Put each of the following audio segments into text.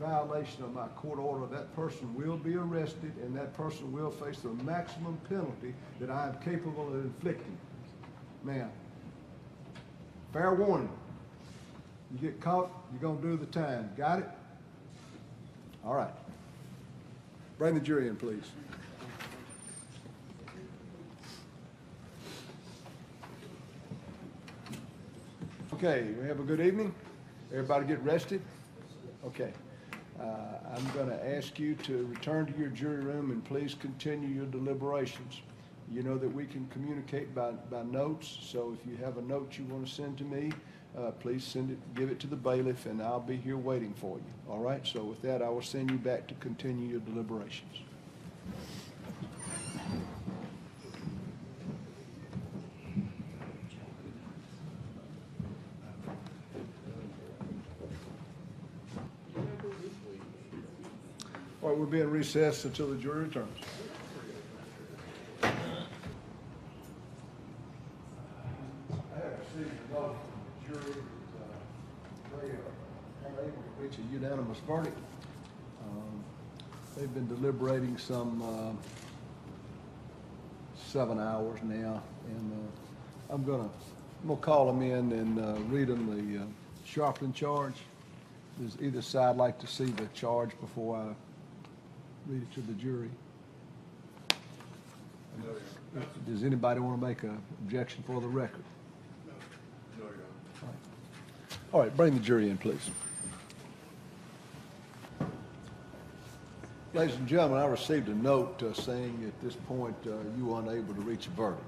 violation of my court order, that person will be arrested and that person will face the maximum penalty that I am capable of inflicting. Ma'am, fair warning. You get caught, you're gonna do the time. Got it? All right. Bring the jury in, please. Okay, we have a good evening. Everybody get rested? Okay. I'm going to ask you to return to your jury room and please continue your deliberations. You know that we can communicate by notes, so if you have a note you want to send to me, please send it, give it to the bailiff, and I'll be here waiting for you. All right, so with that, I will send you back to continue your deliberations. All right, we'll be in recess until the jury returns. I have received a note from the jury that they are unable to reach a unanimous verdict. They've been deliberating some 7 hours now, and I'm gonna call them in and read them the sharpling charge. Does either side like to see the charge before I read it to the jury? No. Does anybody want to make an objection for the record? No. No, Your Honor. All right, bring the jury in, please. Ladies and gentlemen, I received a note saying at this point you were unable to reach a verdict.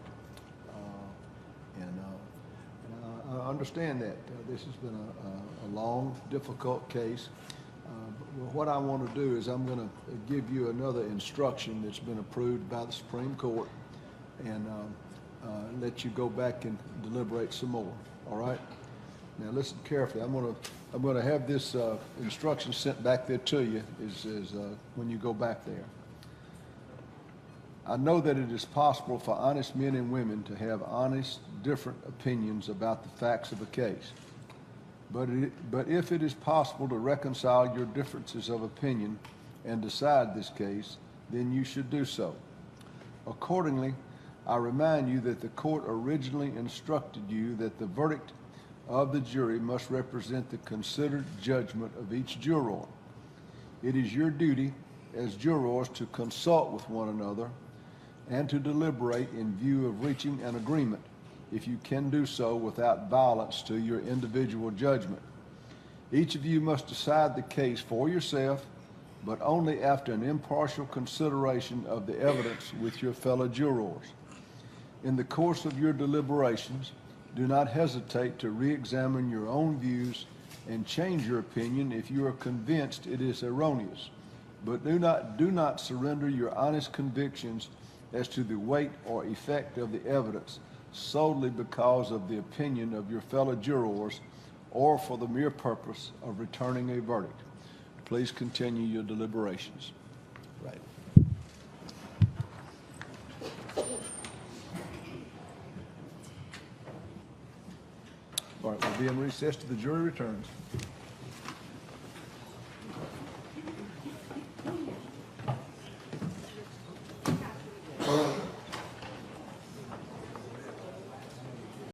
And I understand that. This has been a long, difficult case. But what I want to do is I'm going to give you another instruction that's been approved by the Supreme Court and let you go back and deliberate some more. All right? Now listen carefully. I'm going to have this instruction sent back there to you when you go back there. I know that it is possible for honest men and women to have honest, different opinions about the facts of a case. But if it is possible to reconcile your differences of opinion and decide this case, then you should do so. Accordingly, I remind you that the court originally instructed you that the verdict of the jury must represent the considered judgment of each juror. It is your duty as jurors to consult with one another and to deliberate in view of reaching an agreement, if you can do so without violence to your individual judgment. Each of you must decide the case for yourself, but only after an impartial consideration of the evidence with your fellow jurors. In the course of your deliberations, do not hesitate to re-examine your own views and change your opinion if you are convinced it is erroneous. But do not surrender your honest convictions as to the weight or effect of the evidence solely because of the opinion of your fellow jurors or for the mere purpose of returning a verdict. Please continue your deliberations. Right. All right, we'll be in recess till the jury returns.